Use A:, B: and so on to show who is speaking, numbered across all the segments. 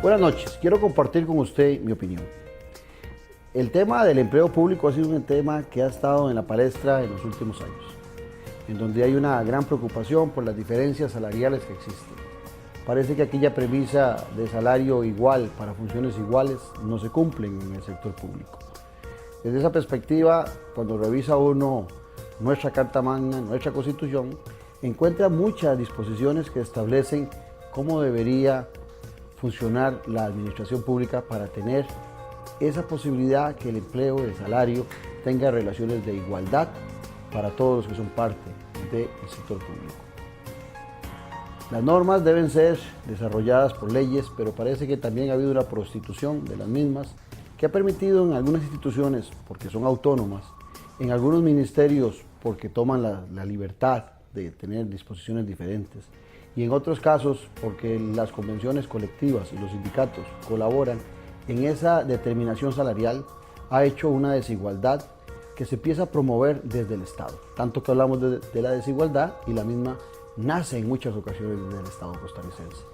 A: Buenas noches, quiero compartir con usted mi opinión. El tema del empleo público ha sido un tema que ha estado en la palestra en los últimos años, en donde hay una gran preocupación por las diferencias salariales que existen. Parece que aquella premisa de salario igual para funciones iguales no se cumplen en el sector público. Desde esa perspectiva, cuando revisa uno nuestra Carta Magna, nuestra Constitución, encuentra muchas disposiciones que establecen cómo debería funcionar la administración pública para tener esa posibilidad que el empleo, el salario, tenga relaciones de igualdad para todos los que son parte del sector público. Las normas deben ser desarrolladas por leyes, pero parece que también ha habido una prostitución de las mismas que ha permitido en algunas instituciones, porque son autónomas, en algunos ministerios porque toman la libertad de tener disposiciones diferentes, y en otros casos porque las convenciones colectivas y los sindicatos colaboran en esa determinación salarial, ha hecho una desigualdad que se empieza a promover desde el Estado. Tanto que hablamos de la desigualdad, y la misma nace en muchas ocasiones desde el Estado costarricense.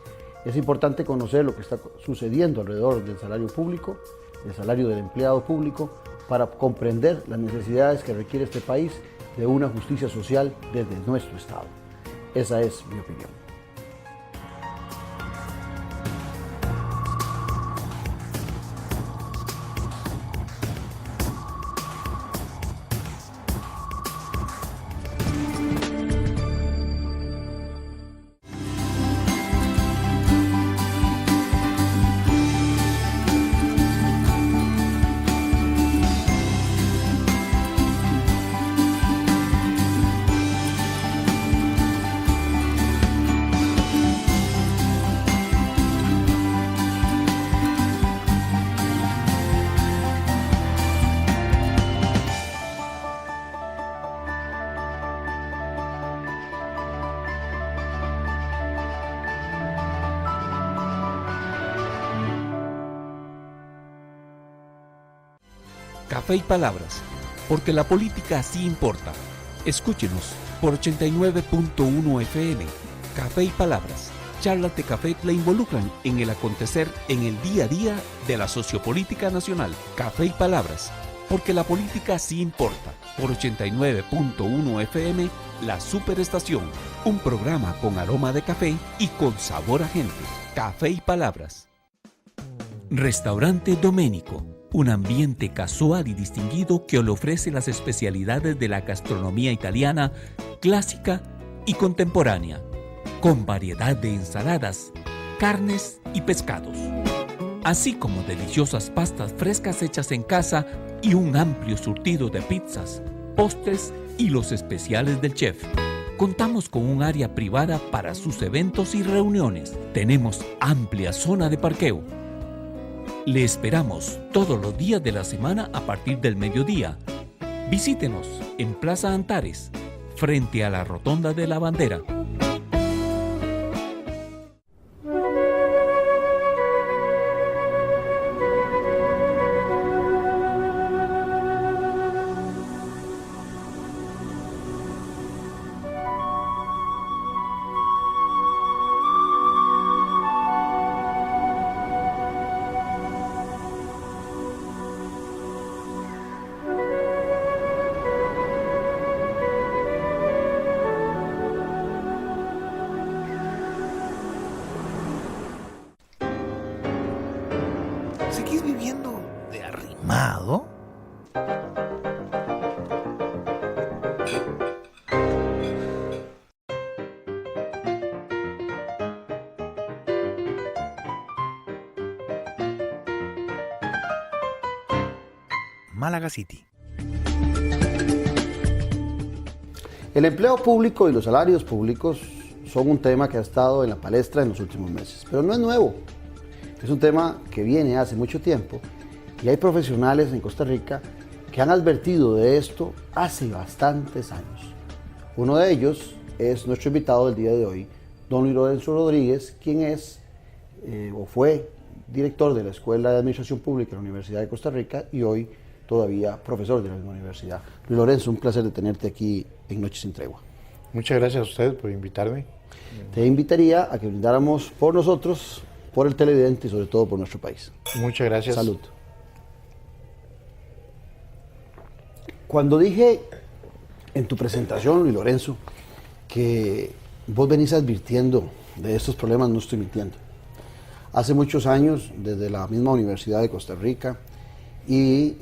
A: Es importante conocer lo que está sucediendo alrededor del salario público, del salario del empleado público, para comprender las necesidades que requiere este país de una justicia social desde nuestro Estado. Esa es mi opinión.
B: Café y Palabras, porque la política sí importa. Escúchenos por 89.1 FM. Café y Palabras. Charlas de café le involucran en el acontecer en el día a día de la sociopolítica nacional. Café y Palabras, porque la política sí importa. Por 89.1 FM, La Superestación. Un programa con aroma de café y con sabor a gente. Café y Palabras. Restaurante Doménico. Un ambiente casual y distinguido que le ofrece las especialidades de la gastronomía italiana, clásica y contemporánea, con variedad de ensaladas, carnes y pescados, así como deliciosas pastas frescas hechas en casa y un amplio surtido de pizzas, postres y los especiales del chef. Contamos con un área privada para sus eventos y reuniones. Tenemos amplia zona de parqueo. Le esperamos todos los días de la semana a partir del mediodía. Visítenos en Plaza Antares, frente a la Rotonda de la Bandera.
C: ¿Seguís viviendo de arrimado? Málaga City.
A: El empleo público y los salarios públicos son un tema que ha estado en la palestra en los últimos meses, pero no es nuevo. Es un tema que viene hace mucho tiempo y hay profesionales en Costa Rica que han advertido de esto hace bastantes años. Uno de ellos es nuestro invitado del día de hoy, don Luis Lorenzo Rodríguez, quien es o fue director de la Escuela de Administración Pública de la Universidad de Costa Rica y hoy todavía profesor de la misma universidad. Luis Lorenzo, un placer de tenerte aquí en Noches sin Tregua.
D: Muchas gracias a usted por invitarme.
A: Te invitaría a que brindáramos por nosotros por el televidente y sobre todo por nuestro país.
D: Muchas gracias.
A: Salud. Cuando dije en tu presentación, Luis Lorenzo, que vos venís advirtiendo de estos problemas, no estoy mintiendo. Hace muchos años, desde la misma Universidad de Costa Rica y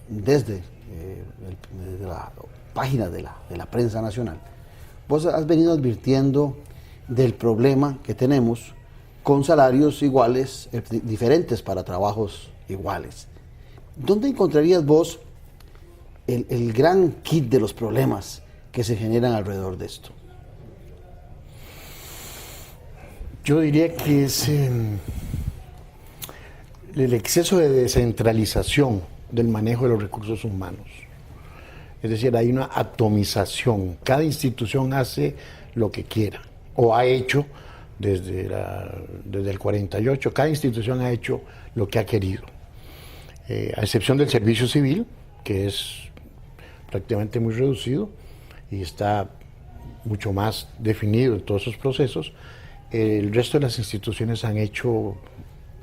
A: desde la página de la prensa nacional, vos has venido advirtiendo del problema que tenemos con salarios iguales, diferentes para trabajos iguales. ¿Dónde encontrarías vos el gran kit de los problemas que se generan alrededor de esto?
D: Yo diría que es el exceso de descentralización del manejo de los recursos humanos. Es decir, hay una atomización. Cada institución hace lo que quiera, o ha hecho desde el 48, cada institución ha hecho lo que ha querido. A excepción del servicio civil, que es prácticamente muy reducido y está mucho más definido en todos esos procesos, el resto de las instituciones han hecho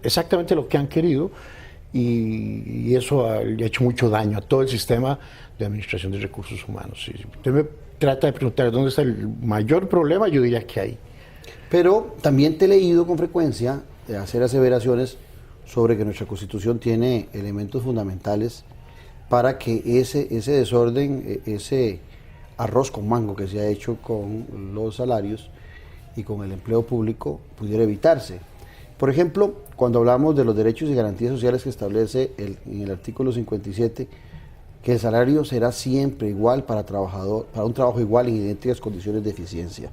D: exactamente lo que han querido y eso le ha hecho mucho daño a todo el sistema de administración de recursos humanos. Si usted me trata de preguntar dónde está el mayor problema, yo diría que ahí.
A: Pero también te he leído con frecuencia hacer aseveraciones sobre que nuestra Constitución tiene elementos fundamentales para que ese desorden, ese arroz con mango que se ha hecho con los salarios y con el empleo público pudiera evitarse. Por ejemplo, cuando hablamos de los derechos y garantías sociales que establece en el artículo 57, que el salario será siempre igual para un trabajo igual en idénticas condiciones de eficiencia.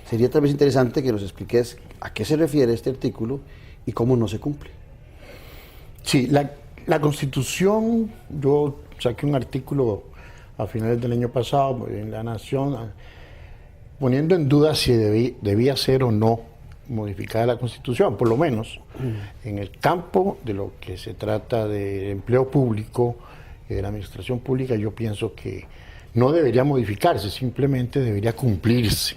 A: Sería tal vez interesante que nos expliques a qué se refiere este artículo y cómo no se cumple.
D: Sí, la Constitución, yo saqué un artículo a finales del año pasado en La Nación, poniendo en duda si debía ser o no modificada la Constitución, por lo menos en el campo de lo que se trata de empleo público y de la administración pública. Yo pienso que no debería modificarse, simplemente debería cumplirse.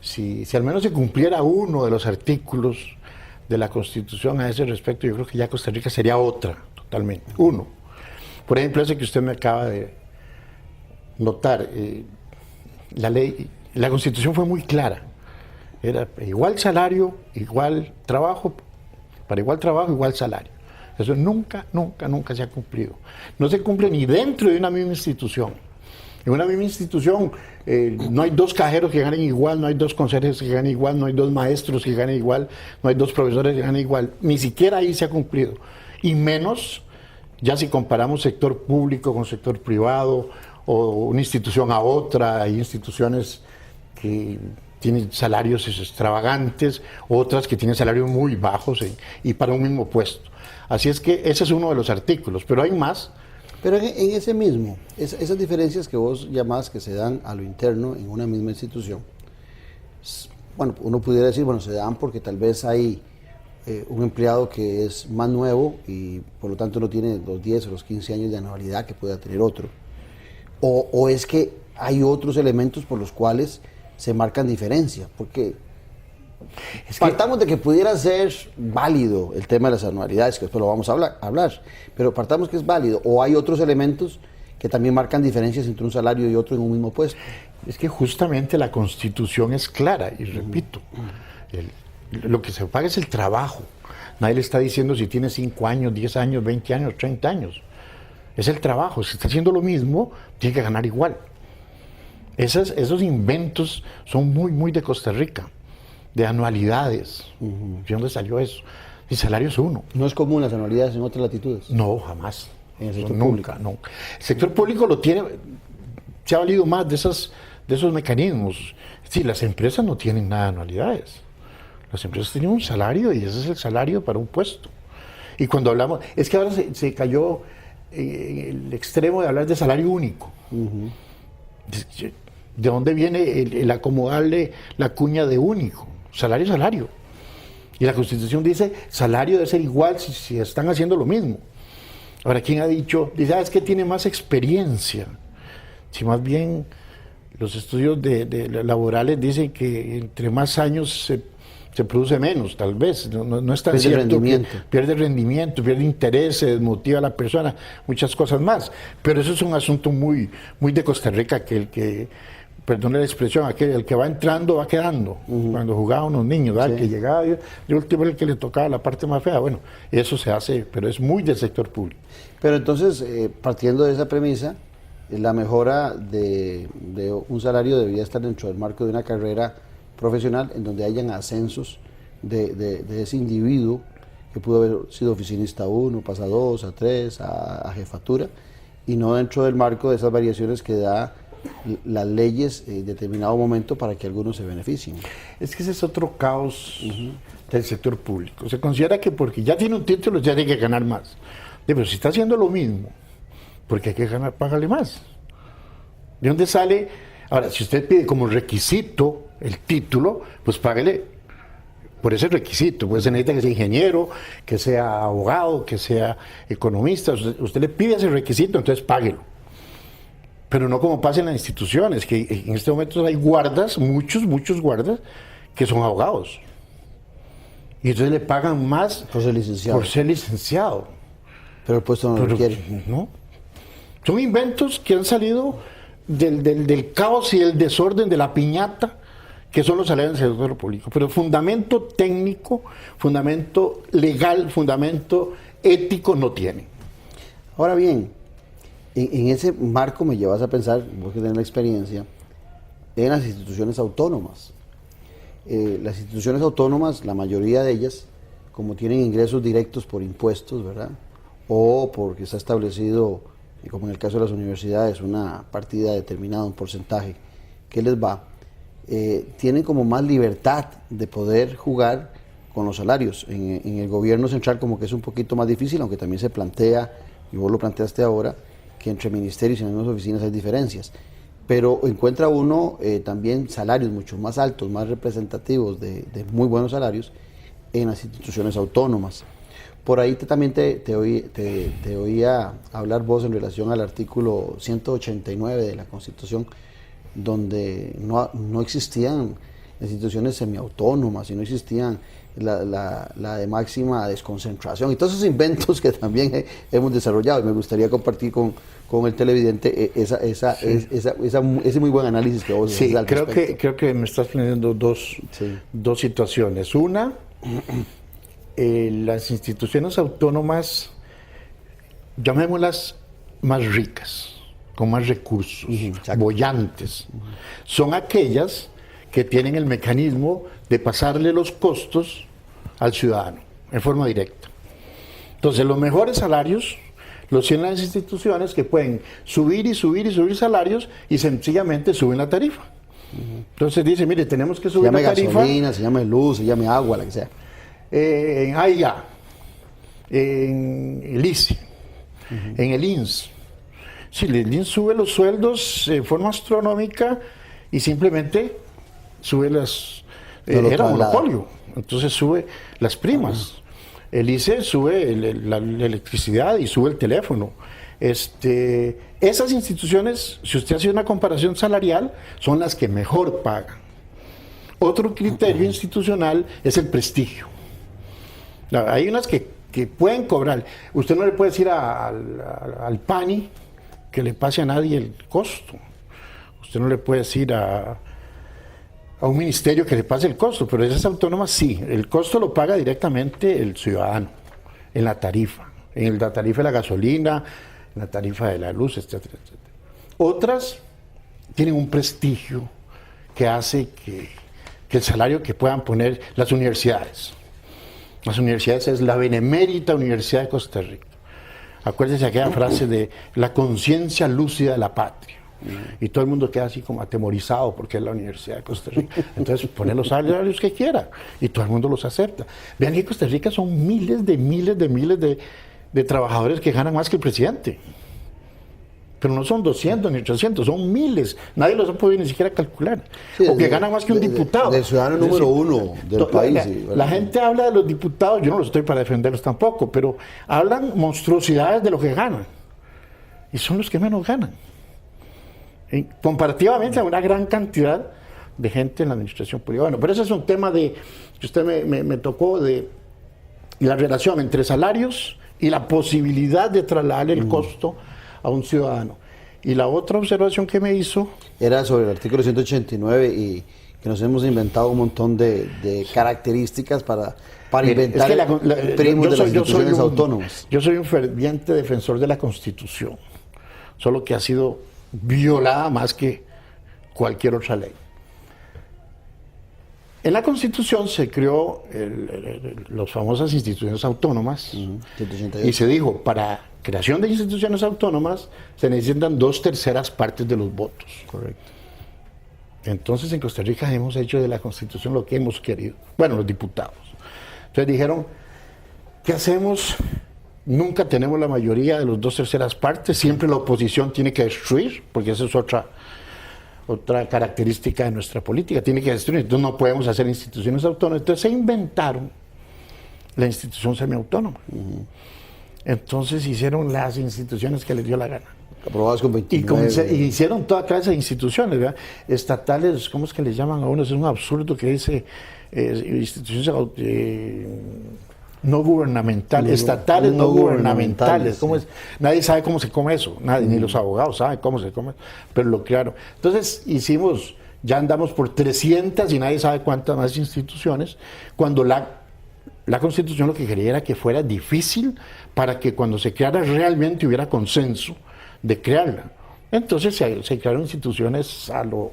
D: Si al menos se cumpliera uno de los artículos de la Constitución a ese respecto, yo creo que ya Costa Rica sería otra, totalmente. Uno, por ejemplo, ese que usted me acaba de notar, la Constitución fue muy clara. Era igual salario, igual trabajo, para igual trabajo, igual salario. Eso nunca se ha cumplido. No se cumple ni dentro de una misma institución. En una misma institución no hay dos cajeros que ganen igual, no hay dos conserjes que ganen igual, no hay dos maestros que ganen igual, no hay dos profesores que ganen igual. Ni siquiera ahí se ha cumplido. Y menos ya si comparamos sector público con sector privado o una institución a otra. Hay instituciones que tienen salarios extravagantes, otras que tienen salarios muy bajos y para un mismo puesto. Así es que ese es uno de los artículos, pero hay más.
A: Pero en ese mismo, esas diferencias que vos llamás que se dan a lo interno en una misma institución, bueno, uno pudiera decir, bueno, se dan porque tal vez hay un empleado que es más nuevo y por lo tanto no tiene los 10 o los 15 años de anualidad que pueda tener otro. O es que hay otros elementos por los cuales se marcan diferencias, porque partamos de que pudiera ser válido el tema de las anualidades, que después lo vamos a hablar, pero partamos que es válido, o hay otros elementos que también marcan diferencias entre un salario y otro en un mismo puesto.
D: Es que justamente la Constitución es clara, y repito, lo que se paga es el trabajo. Nadie le está diciendo si tiene 5 años, 10 años, 20 años, 30 años. Es el trabajo. Si está haciendo lo mismo, tiene que ganar igual. Esos inventos son muy de Costa Rica, de anualidades. ¿De dónde salió eso? El salario es uno.
A: ¿No es común las anualidades en otras latitudes?
D: No, jamás.
A: En el sector
D: nunca. El sector público lo tiene, se ha valido más de esos mecanismos. Sí, las empresas no tienen nada de anualidades. Las empresas tienen un salario y ese es el salario para un puesto. Y cuando hablamos, es que ahora se cayó el extremo de hablar de salario único. ¿De dónde viene el acomodarle la cuña de único? Salario. Y la Constitución dice, salario debe ser igual si están haciendo lo mismo. Ahora, ¿quién ha dicho? Dice, es que tiene más experiencia. Si más bien los estudios laborales dicen que entre más años se se produce menos, tal vez, no es tan
A: Pierde
D: cierto.
A: rendimiento.
D: Pierde rendimiento, pierde interés, se desmotiva a la persona, muchas cosas más. Pero eso es un asunto muy, muy de Costa Rica, que el que, perdone la expresión, el que va entrando va quedando. Cuando jugaban unos niños, ¿verdad?
A: Sí.
D: El que llegaba, de último el que le tocaba la parte más fea, bueno, eso se hace, pero es muy del sector público.
A: Pero entonces, partiendo de esa premisa, la mejora de un salario debería estar dentro del marco de una carrera profesional en donde hayan ascensos de ese individuo que pudo haber sido oficinista 1, pasa a 2, a 3, a jefatura, y no dentro del marco de esas variaciones que da las leyes en determinado momento para que algunos se beneficien.
D: Es que ese es otro caos del sector público. Se considera que porque ya tiene un título ya tiene que ganar más. Pero si está haciendo lo mismo, porque hay que ganar, págale más. ¿De dónde sale? Ahora, si usted pide como requisito el título, pues págale por ese requisito. Pues se necesita que sea ingeniero, que sea abogado, que sea economista. Usted le pide ese requisito, entonces páguelo. Pero no como pasa en las instituciones, que en este momento hay guardas, muchos guardas, que son abogados. Y entonces le pagan más
A: Por ser licenciado.
D: por ser licenciado.
A: Pero el puesto no lo
D: Pero,
A: requiere.
D: no. Son inventos que han salido del caos y el desorden de la piñata, que son los salarios del sector público. Pero fundamento técnico, fundamento legal, fundamento ético no tienen.
A: Ahora bien, en ese marco me llevas a pensar, vos que tenés la experiencia, en las instituciones autónomas. Las instituciones autónomas, la mayoría de ellas, como tienen ingresos directos por impuestos, ¿verdad? O porque está establecido, como en el caso de las universidades, una partida determinada, un porcentaje que les va, tienen como más libertad de poder jugar con los salarios. En el gobierno central como que es un poquito más difícil, aunque también se plantea, y vos lo planteaste ahora, que entre ministerios y en las mismas oficinas hay diferencias. Pero encuentra uno también salarios mucho más altos, más representativos de muy buenos salarios en las instituciones autónomas. Por ahí también te oía hablar vos en relación al artículo 189 de la Constitución, donde no existían instituciones semiautónomas y no existían la de máxima desconcentración y todos esos inventos que también hemos desarrollado. Y me gustaría compartir con el televidente ese muy buen análisis que vos haces al respecto.
D: Creo que me estás planteando dos situaciones. Una, las instituciones autónomas, llamémoslas más ricas, con más recursos, bollantes, son aquellas que tienen el mecanismo de pasarle los costos al ciudadano en forma directa. Entonces, los mejores salarios los tienen las instituciones que pueden subir y subir salarios y sencillamente suben la tarifa. Entonces dice, mire, tenemos que subir la tarifa.
A: Se llame gasolina, se llame luz, se llame agua, la que sea.
D: En AIA, en el ICE, en el INS. Si el INS sube los sueldos de forma astronómica y simplemente sube las... era monopolio, entonces sube las primas. El ICE sube la electricidad y sube el teléfono. Esas instituciones, si usted hace una comparación salarial, son las que mejor pagan. Otro criterio institucional es el prestigio. Hay unas que pueden cobrar. Usted no le puede decir al PANI que le pase a nadie el costo. Usted no le puede decir a un ministerio que le pase el costo, pero esas autónomas sí. El costo lo paga directamente el ciudadano en la tarifa. En la tarifa de la gasolina, en la tarifa de la luz, etcétera, etcétera. Otras tienen un prestigio que hace que el salario que puedan poner las universidades. Las universidades es la Benemérita Universidad de Costa Rica. Acuérdense aquella frase de la conciencia lúcida de la patria. Y todo el mundo queda así como atemorizado porque es la Universidad de Costa Rica. Entonces pone los salarios que quiera y todo el mundo los acepta. Vean que en Costa Rica son miles de trabajadores que ganan más que el presidente. Pero no son 200 ni 800, son miles. Nadie los ha podido ni siquiera calcular. Sí, o que ganan más que un diputado.
A: Del ciudadano número uno del país.
D: La gente habla de los diputados, yo no los estoy para defenderlos tampoco, pero hablan monstruosidades de lo que ganan. Y son los que menos ganan. Comparativamente a una gran cantidad de gente en la administración pública. Bueno, pero ese es un tema que usted me tocó, de la relación entre salarios y la posibilidad de trasladar el costo a un ciudadano. Y la otra observación que me hizo
A: era sobre el artículo 189 y que nos hemos inventado un montón de características para inventar primos de las instituciones autónomas.
D: Yo soy un ferviente defensor de la Constitución, solo que ha sido violada más que cualquier otra ley. En la Constitución se creó las famosas instituciones autónomas, y se dijo, para creación de instituciones autónomas se necesitan 2/3 partes de los votos.
A: Correcto.
D: Entonces en Costa Rica hemos hecho de la Constitución lo que hemos querido. Bueno, los diputados. Entonces dijeron, ¿qué hacemos? Nunca tenemos la mayoría de los 2/3 partes, siempre la oposición tiene que destruir, porque esa es otra característica de nuestra política, tiene que destruir, entonces no podemos hacer instituciones autónomas. Entonces se inventaron la institución semiautónoma. Entonces hicieron las instituciones que les dio la gana.
A: Aprobadas con 29.
D: Y hicieron toda clase de instituciones, ¿verdad? Estatales, ¿cómo es que les llaman a uno? Es un absurdo que dice instituciones no gubernamentales, estatales no gubernamentales. ¿Cómo es? Nadie sabe cómo se come eso, nadie, ni los abogados saben cómo se come, pero lo crearon. Entonces ya andamos por 300 y nadie sabe cuántas más instituciones, cuando la Constitución lo que quería era que fuera difícil para que cuando se creara realmente hubiera consenso de crearla. Entonces se crearon instituciones a lo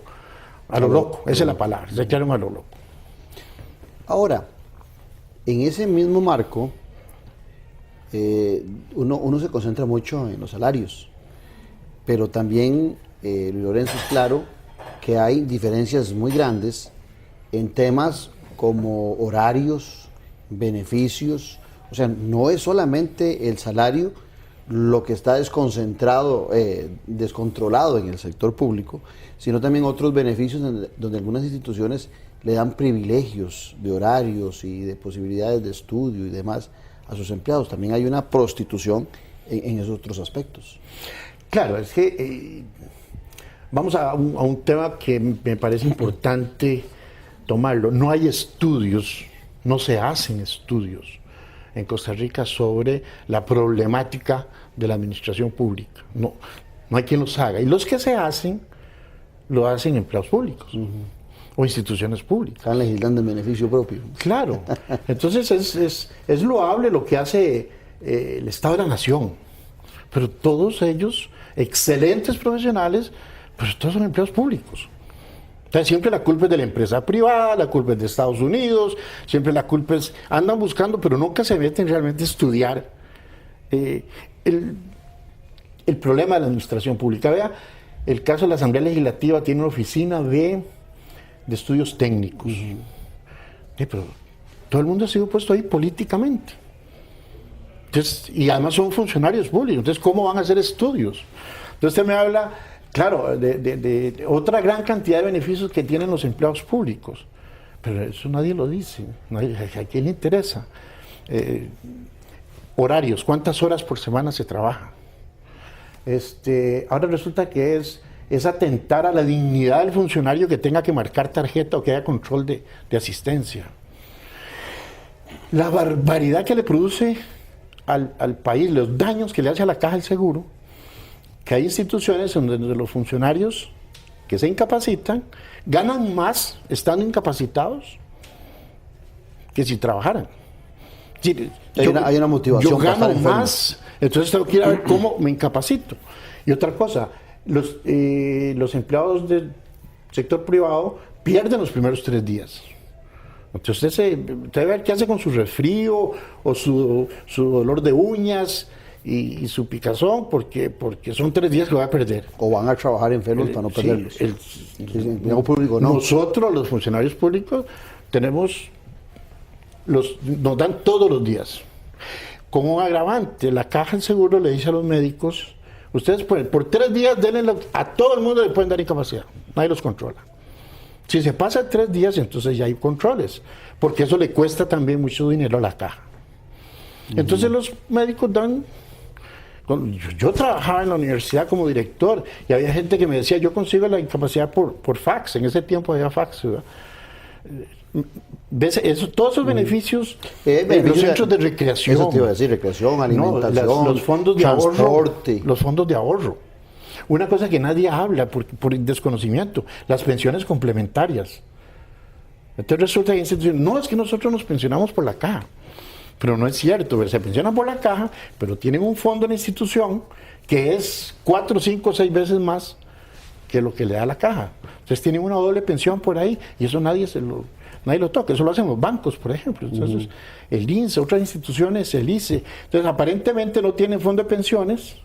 D: loco, esa es la palabra, se crearon a lo loco.
A: Ahora, en ese mismo marco, uno se concentra mucho en los salarios, pero también, Luis Lorenzo, es claro que hay diferencias muy grandes en temas como horarios, beneficios. O sea, no es solamente el salario lo que está descontrolado en el sector público, sino también otros beneficios donde algunas instituciones le dan privilegios de horarios y de posibilidades de estudio y demás a sus empleados. También hay una prostitución en esos otros aspectos.
D: Claro, es que vamos a un tema que me parece importante tomarlo. No hay estudios, no se hacen estudios en Costa Rica sobre la problemática de la administración pública. No hay quien los haga. Y los que se hacen, lo hacen empleados públicos o instituciones públicas.
A: Están legislando en beneficio propio.
D: Claro. Entonces es loable lo que hace el Estado de la Nación. Pero todos ellos, excelentes profesionales, pero todos son empleados públicos. Entonces siempre la culpa es de la empresa privada, la culpa es de Estados Unidos, siempre la culpa es, andan buscando, pero nunca se meten realmente a estudiar el problema de la administración pública. Vea, el caso de la Asamblea Legislativa tiene una oficina de estudios técnicos. Pero todo el mundo ha sido puesto ahí políticamente. Entonces, y además son funcionarios públicos, entonces ¿cómo van a hacer estudios? Entonces usted me habla, claro, de otra gran cantidad de beneficios que tienen los empleados públicos, pero eso nadie lo dice, ¿a quién le interesa? Horarios, ¿cuántas horas por semana se trabaja? Ahora resulta que es atentar a la dignidad del funcionario que tenga que marcar tarjeta o que haya control de asistencia. La barbaridad que le produce al país, los daños que le hace a la caja del seguro, que hay instituciones donde los funcionarios que se incapacitan ganan más estando incapacitados que si trabajaran.
A: Hay una motivación.
D: Yo gano más, entonces tengo que ir a ver cómo me incapacito. Y otra cosa, los empleados del sector privado pierden los primeros 3 días. Entonces usted debe ver qué hace con su resfrío o su dolor de uñas y su picazón, porque son 3 días que va a perder.
A: O van a trabajar enfermos para no perderlos.
D: El empleado público no. Nosotros, los funcionarios públicos, nos dan todos los días. Como un agravante, la caja del seguro le dice a los médicos, ustedes por 3 días a todo el mundo le pueden dar incapacidad, nadie los controla. Si se pasa 3 días, entonces ya hay controles, porque eso le cuesta también mucho dinero a la caja. Entonces los médicos dan Yo trabajaba en la universidad como director y había gente que me decía, yo consigo la incapacidad por fax, en ese tiempo había fax, ¿verdad? ¿Ves? Todos esos beneficios, los centros de recreación.
A: Eso te iba a decir, recreación, alimentación,
D: los fondos de
A: transporte.
D: Los fondos de ahorro. Una cosa que nadie habla por desconocimiento, las pensiones complementarias. Entonces resulta que no, es que nosotros nos pensionamos por la caja. Pero no es cierto, se pensionan por la caja, pero tienen un fondo en la institución que es 4, 5, 6 veces más que lo que le da la caja. Entonces tienen una doble pensión por ahí y eso nadie lo toca. Eso lo hacen los bancos, por ejemplo. Entonces, el INSE, otras instituciones, el ICE. Entonces, aparentemente no tienen fondo de pensiones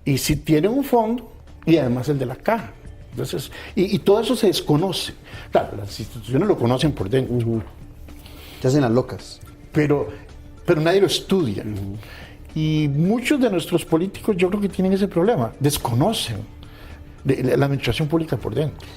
D: y sí tienen un fondo y además el de la caja. Entonces, y todo eso se desconoce. Claro, las instituciones lo conocen por dentro.
A: Se hacen las locas.
D: Pero nadie lo estudia. Y muchos de nuestros políticos yo creo que tienen ese problema, desconocen la administración pública por dentro.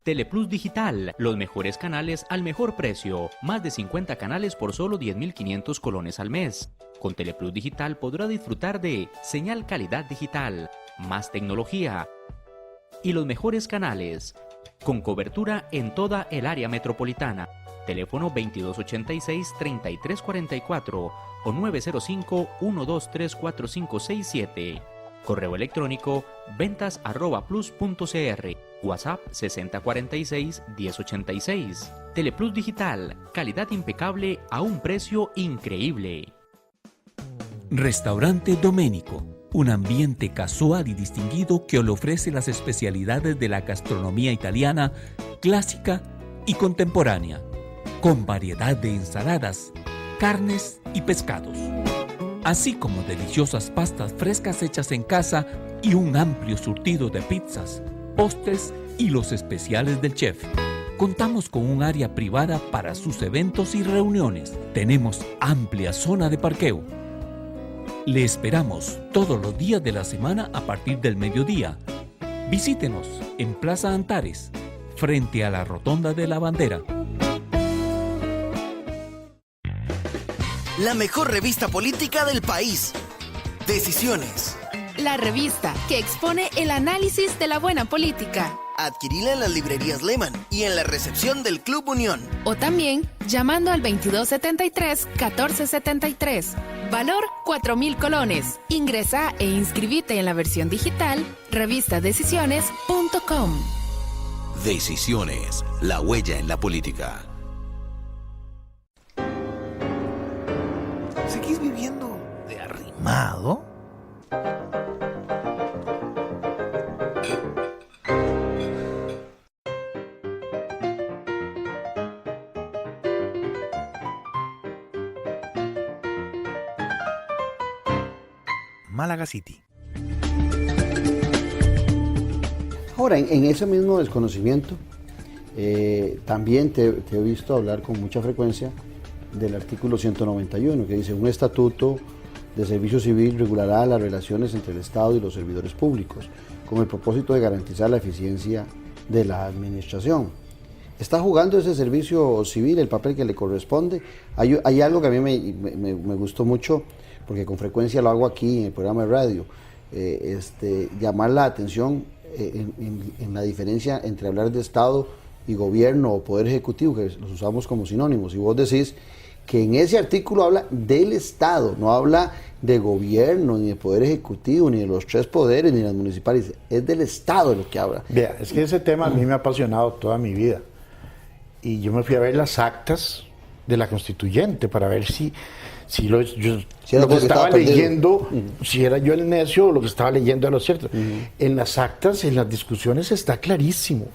E: Teleplus Digital, los mejores canales al mejor precio. Más de 50 canales por solo 10.500 colones al mes. Con Teleplus Digital podrá disfrutar de señal calidad digital, más tecnología y los mejores canales, con cobertura en toda el área metropolitana. Teléfono 2286-3344 o 905-123-4567. Correo electrónico ventas@plus.cr. WhatsApp 6046-1086. Teleplus Digital, calidad impecable a un precio increíble.
B: Restaurante Doménico, un ambiente casual y distinguido que le ofrece las especialidades de la gastronomía italiana, clásica y contemporánea, con variedad de ensaladas, carnes y pescados, así como deliciosas pastas frescas hechas en casa y un amplio surtido de pizzas, postres y los especiales del chef. Contamos con un área privada para sus eventos y reuniones. Tenemos amplia zona de parqueo. Le esperamos todos los días de la semana a partir del mediodía. Visítenos en Plaza Antares, frente a la Rotonda de la Bandera.
F: La mejor revista política del país. Decisiones.
G: La revista que expone el análisis de la buena política.
F: Adquirila en las librerías Lehman y en la recepción del Club Unión.
G: O también llamando al 2273-1473. Valor 4.000 colones. Ingresa e inscribite en la versión digital revistadecisiones.com.
H: Decisiones, la huella en la política.
C: ¿Seguís viviendo de arrimado? Málaga City.
A: Ahora, en ese mismo desconocimiento, también te he visto hablar con mucha frecuencia del artículo 191, que dice: un estatuto de servicio civil regulará las relaciones entre el Estado y los servidores públicos, con el propósito de garantizar la eficiencia de la administración. ¿Está jugando ese servicio civil el papel que le corresponde? Hay algo que a mí me gustó mucho, porque con frecuencia lo hago aquí en el programa de radio, llamar la atención en la diferencia entre hablar de Estado y gobierno o poder ejecutivo, que los usamos como sinónimos, y vos decís que en ese artículo habla del Estado, no habla de gobierno, ni de poder ejecutivo, ni de los tres poderes, ni de las municipales, es del Estado lo que habla.
D: Vea, es que ese tema a mí me ha apasionado toda mi vida, y yo me fui a ver las actas de la Constituyente para ver si lo que estaba leyendo, si era yo el necio o lo que estaba leyendo era lo cierto. En las actas, en las discusiones está clarísimo.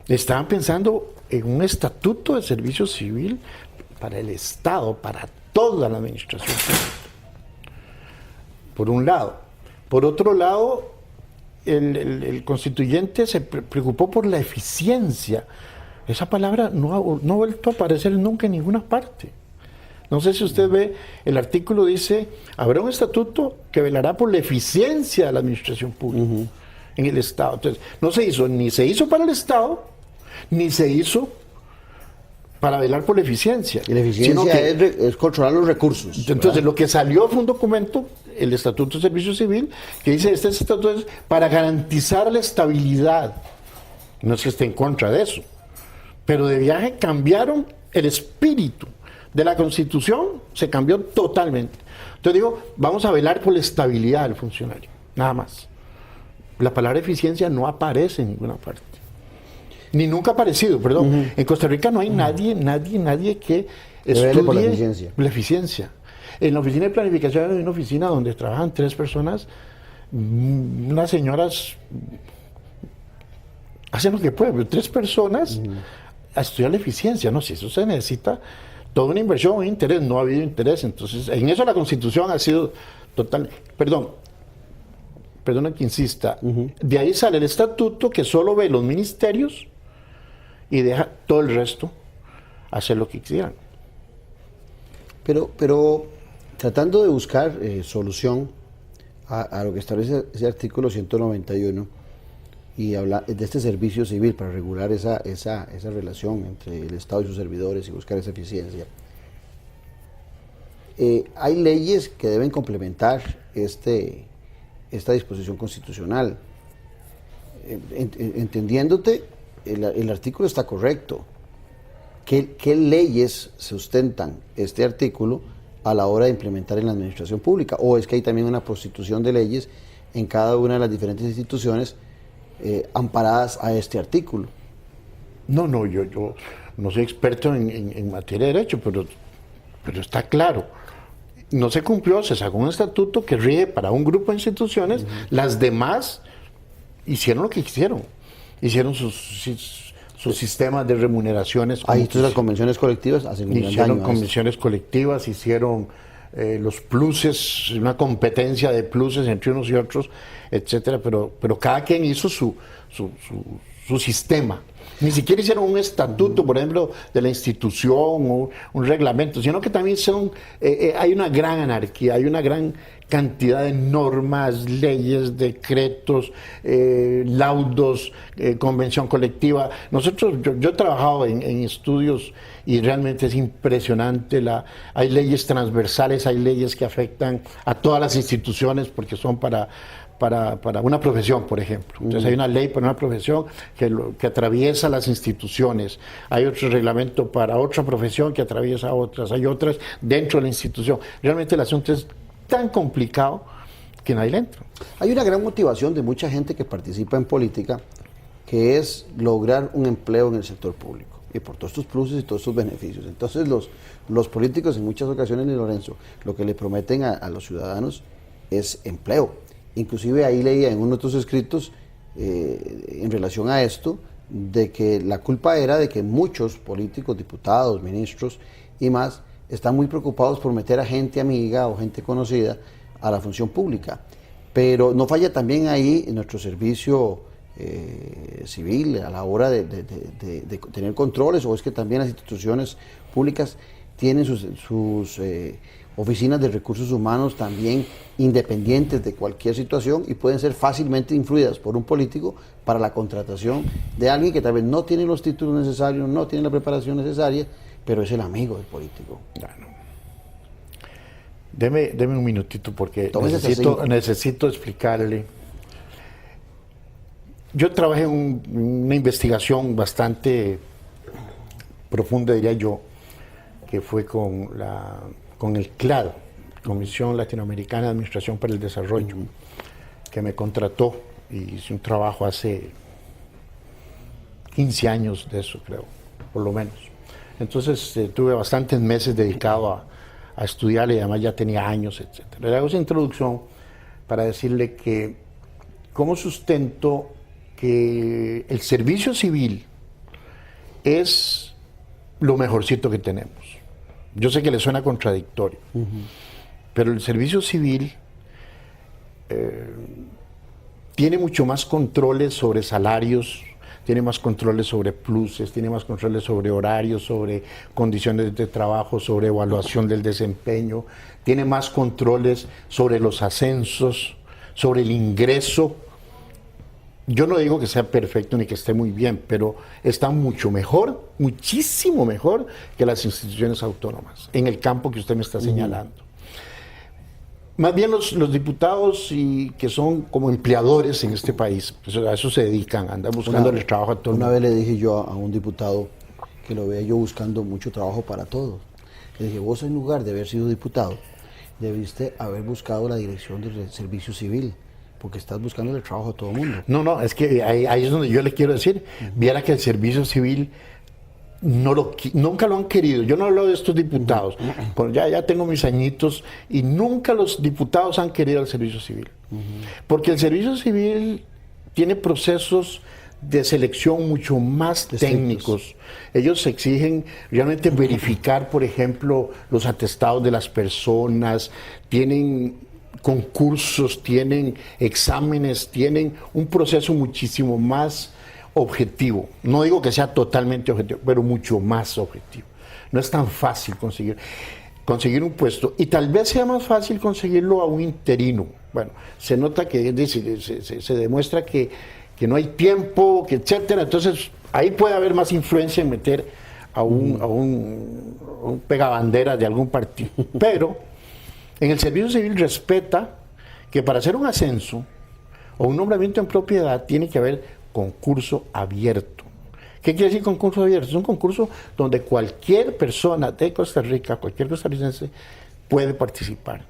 D: Estaban pensando en un estatuto de servicio civil para el Estado, para toda la administración pública. Por un lado. Por otro lado, el constituyente se preocupó por la eficiencia. Esa palabra no ha vuelto a aparecer nunca en ninguna parte. No sé si usted ve, el artículo dice, habrá un estatuto que velará por la eficiencia de la administración pública en el Estado. Entonces, no se hizo, ni se hizo para el Estado, ni se hizo para velar por la eficiencia.
A: Y la eficiencia es controlar los recursos.
D: Entonces,
A: ¿verdad?
D: lo que salió fue un documento, el Estatuto de Servicio Civil, que dice, este estatuto es para garantizar la estabilidad. No es que esté en contra de eso. Pero de viaje cambiaron el espíritu de la Constitución, se cambió totalmente. Entonces digo, vamos a velar por la estabilidad del funcionario, nada más. La palabra eficiencia no aparece en ninguna parte. Ni nunca ha aparecido, perdón. En Costa Rica no hay nadie que estudie
A: por la eficiencia.
D: En la oficina de planificación hay una oficina donde trabajan 3 personas, unas señoras hacen lo que pueden, pero 3 personas a estudiar la eficiencia, no sé, eso se necesita toda una inversión, un interés, no ha habido interés, entonces en eso la Constitución ha sido total, perdona que insista, de ahí sale el estatuto que solo ve los ministerios y deja todo el resto hacer lo que quieran.
A: Pero tratando de buscar solución a lo que establece ese artículo 191 y habla de este servicio civil para regular esa relación entre el Estado y sus servidores y buscar esa eficiencia, hay leyes que deben complementar esta disposición constitucional. Entendiéndote, el artículo está correcto. ¿Qué leyes sustentan este artículo a la hora de implementar en la administración pública? ¿O es que hay también una prostitución de leyes en cada una de las diferentes instituciones amparadas a este artículo?
D: No, yo no soy experto en materia de derecho, pero está claro. No se cumplió, se sacó un estatuto que rige para un grupo de instituciones, las demás hicieron lo que quisieron, hicieron sus sistemas de remuneraciones.
A: Ahí entonces las convenciones colectivas hacen un gran daño.
D: Hicieron convenciones colectivas, hicieron los pluses, una competencia de pluses entre unos y otros, etcétera, pero cada quien hizo su sistema. Ni siquiera hicieron un estatuto, por ejemplo, de la institución o un reglamento, sino que también hay una gran anarquía, hay una gran cantidad de normas, leyes, decretos, laudos, convención colectiva. Yo he trabajado en estudios y realmente es impresionante. Hay leyes transversales, hay leyes que afectan a todas las instituciones porque son para una profesión, por ejemplo. Entonces hay una ley para una profesión que atraviesa las instituciones. Hay otro reglamento para otra profesión que atraviesa otras. Hay otras dentro de la institución. Realmente el asunto es tan complicado que nadie le entra.
A: Hay una gran motivación de mucha gente que participa en política, que es lograr un empleo en el sector público. Y por todos estos pluses y todos estos beneficios. Entonces los políticos en muchas ocasiones, Lorenzo, lo que le prometen a los ciudadanos es empleo. Inclusive ahí leía en uno de otros escritos en relación a esto, de que la culpa era de que muchos políticos, diputados, ministros y más, están muy preocupados por meter a gente amiga o gente conocida a la función pública. Pero no falla también ahí en nuestro servicio civil a la hora de tener controles, o es que también las instituciones públicas tienen sus oficinas de recursos humanos también independientes de cualquier situación y pueden ser fácilmente influidas por un político para la contratación de alguien que tal vez no tiene los títulos necesarios, no tiene la preparación necesaria, pero es el amigo del político.
D: Bueno. Deme un minutito porque necesito explicarle. Yo trabajé en una investigación bastante profunda, diría yo, que fue con el CLAD, Comisión Latinoamericana de Administración para el Desarrollo, que me contrató y hice un trabajo hace 15 años de eso, creo, por lo menos. Entonces tuve bastantes meses dedicado a estudiarle y además ya tenía años, etc. Le hago esa introducción para decirle que cómo sustento que el servicio civil es lo mejorcito que tenemos. Yo sé que le suena contradictorio, pero el servicio civil tiene mucho más controles sobre salarios, tiene más controles sobre pluses, tiene más controles sobre horarios, sobre condiciones de trabajo, sobre evaluación del desempeño, tiene más controles sobre los ascensos, sobre el ingreso. Yo no digo que sea perfecto ni que esté muy bien, pero está mucho mejor, muchísimo mejor que las instituciones autónomas, en el campo que usted me está señalando. Más bien los diputados que son como empleadores en este país, pues a eso se dedican, andan buscando el trabajo a todo el mundo.
A: Una vez le dije yo a un diputado que lo veía yo buscando mucho trabajo para todos. Le dije, vos en lugar de haber sido diputado, debiste haber buscado la dirección del servicio civil, porque estás buscando el trabajo a todo el mundo.
D: No, es que ahí es donde yo le quiero decir, viera que el servicio civil nunca lo han querido. Yo no hablo de estos diputados, ya tengo mis añitos y nunca los diputados han querido el servicio civil. Porque el servicio civil tiene procesos de selección mucho más técnicos. Ellos exigen realmente verificar, por ejemplo, los atestados de las personas, tienen concursos, tienen exámenes, tienen un proceso muchísimo más objetivo. No digo que sea totalmente objetivo, pero mucho más objetivo. No es tan fácil conseguir un puesto, y tal vez sea más fácil conseguirlo a un interino. Bueno, se nota que se demuestra que no hay tiempo, que etcétera. Entonces ahí puede haber más influencia en meter a un pegabandera de algún partido. Pero en el servicio civil respeta que para hacer un ascenso o un nombramiento en propiedad tiene que haber concurso abierto. ¿Qué quiere decir concurso abierto? Es un concurso donde cualquier persona de Costa Rica, cualquier costarricense, puede participar.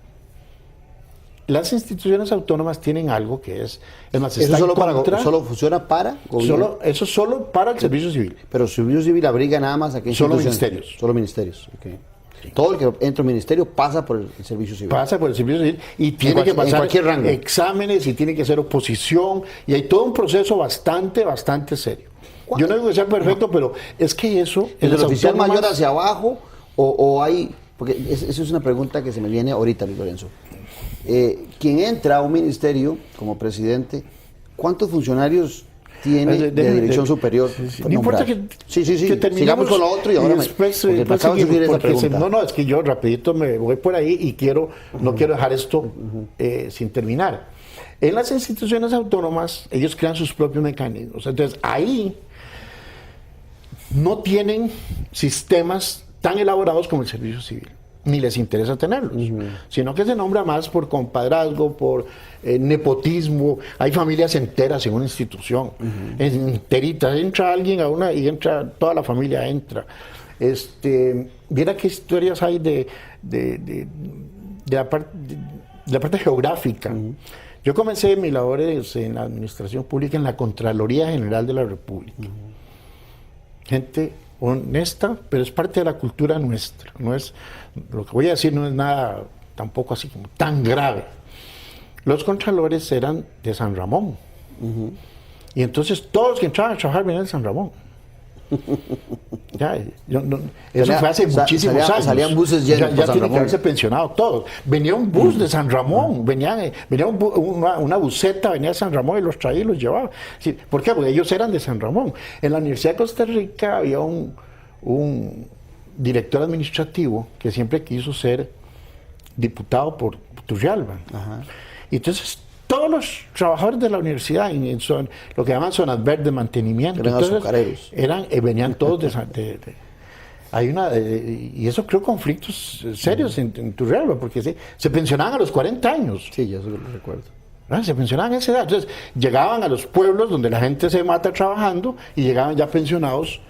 D: Las instituciones autónomas tienen algo que es más,
A: ¿Eso solo funciona para gobierno?
D: Eso solo para el servicio civil.
A: Pero el servicio civil abriga nada más a qué
D: Solo
A: instituciones?
D: ministerios.
A: Solo ministerios, okay. Todo el que entra al ministerio pasa por el servicio civil.
D: Pasa por el servicio civil y tiene que pasar exámenes y tiene que hacer oposición y hay todo un proceso bastante serio. Yo no digo que sea perfecto, pero es que eso...
A: ¿El oficial mayor hacia abajo o hay...? Porque eso es una pregunta que se me viene ahorita, Luis Lorenzo. Quien entra a un ministerio como presidente, ¿cuántos funcionarios tiene de dirección superior?
D: No importa que
A: sigamos con lo otro y ahora
D: después, no, es que yo rapidito me voy por ahí y no quiero dejar esto sin terminar. En las instituciones autónomas, ellos crean sus propios mecanismos. Entonces, ahí no tienen sistemas tan elaborados como el servicio civil, ni les interesa tenerlos, sino que se nombra más por compadrazgo, por nepotismo. Hay familias enteras en una institución, enteritas. Entra alguien a una y entra, toda la familia entra. Viera qué historias hay de la parte geográfica. Yo comencé mis labores en la administración pública en la Contraloría General de la República. Gente honesta, pero es parte de la cultura nuestra. No es, lo que voy a decir no es nada tampoco así como tan grave. Los contralores eran de San Ramón. Y entonces todos los que entraban a trabajar venían de San Ramón. Eso fue hace muchísimos años.
A: Salían buses llenos
D: ya tienen que haberse pensionado todos. Venía un bus de San Ramón, venía una buseta, venía de San Ramón y los traía y los llevaba. Sí, ¿por qué? Porque ellos eran de San Ramón. En la Universidad de Costa Rica había un director administrativo que siempre quiso ser diputado por Turrialba. Y entonces todos los trabajadores de la universidad en lo que llaman zonas verdes de mantenimiento,
A: eran azucareros.
D: Venían todos y eso creó conflictos serios en Turrialba, porque se pensionaban a los 40 años.
A: Sí, yo eso lo recuerdo.
D: Se pensionaban a esa edad. Entonces llegaban a los pueblos donde la gente se mata trabajando y llegaban ya pensionados.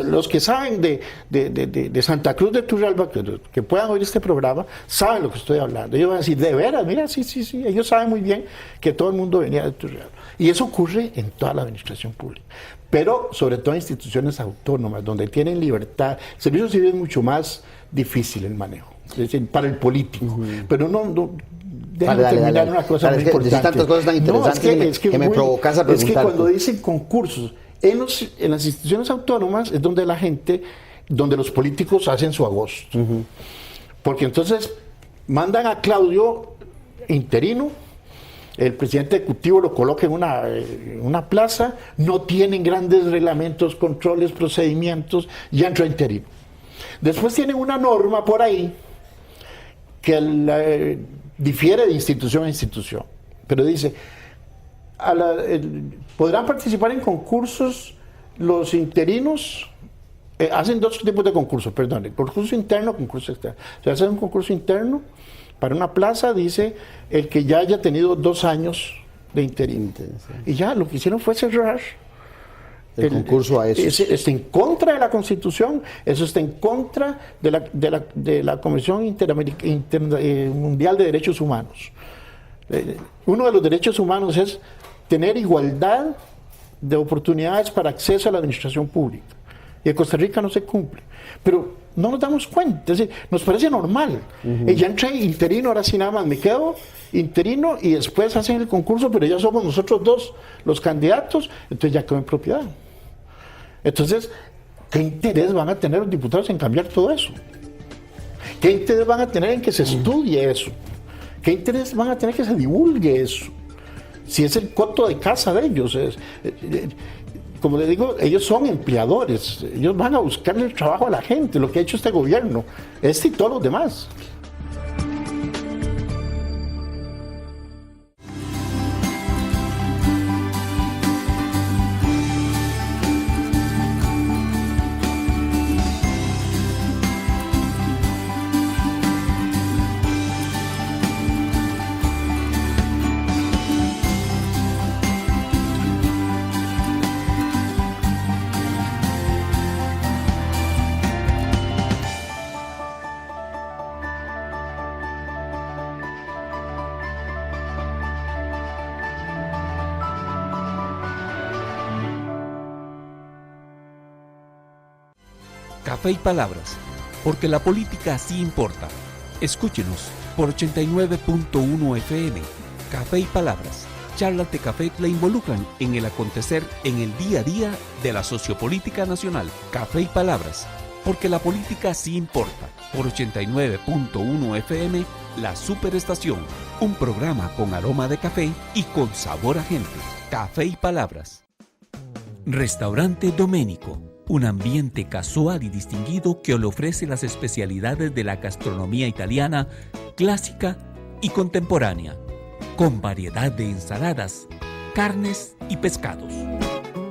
D: Los que saben de Santa Cruz de Turrialba, que puedan oír este programa, saben lo que estoy hablando. Ellos van a decir, de veras, mira, sí, ellos saben muy bien que todo el mundo venía de Turrialba. Y eso ocurre en toda la administración pública. Pero sobre todo en instituciones autónomas, donde tienen libertad. El servicio civil es mucho más difícil el manejo, es decir, para el político. Pero déjame terminar una cosa muy importante.
A: Hay tantas cosas tan interesantes que me provocas a preguntar.
D: Es que cuando dicen concursos, en las instituciones autónomas es donde la gente donde los políticos hacen su agosto. Porque entonces mandan a Claudio interino, el presidente ejecutivo lo coloca en una plaza, no tienen grandes reglamentos, controles, procedimientos, ya entró interino. Después tienen una norma por ahí que difiere de institución a institución, pero dice, podrán participar en concursos los interinos. Hacen dos tipos de concursos, perdón, el concurso interno, concurso externo. Se hace un concurso interno para una plaza, dice el que ya haya tenido 2 años de interino. Y ya lo que hicieron fue cerrar
A: el concurso a eso.
D: Está en contra de la Constitución, eso está en contra de la Convención Mundial de Derechos Humanos. Uno de los derechos humanos es tener igualdad de oportunidades para acceso a la administración pública. Y en Costa Rica no se cumple. Pero no nos damos cuenta, es decir, nos parece normal. Ya entré interino, ahora sí nada más me quedo interino y después hacen el concurso, pero ya somos nosotros 2 los candidatos, entonces ya quedo en propiedad. Entonces, ¿qué interés van a tener los diputados en cambiar todo eso? ¿Qué interés van a tener en que se estudie eso? ¿Qué interés van a tener que se divulgue eso? Si es el coto de casa de ellos. Como les digo, ellos son empleadores, ellos van a buscarle el trabajo a la gente, lo que ha hecho este gobierno, y todos los demás.
B: Café y Palabras, porque la política sí importa. Escúchenos por 89.1 FM. Café y Palabras, charlas de café le involucran en el acontecer en el día a día de la sociopolítica nacional. Café y Palabras, porque la política sí importa. Por 89.1 FM, La Superestación, un programa con aroma de café y con sabor a gente. Café y Palabras. Restaurante Doménico, un ambiente casual y distinguido que le ofrece las especialidades de la gastronomía italiana, clásica y contemporánea, con variedad de ensaladas, carnes y pescados,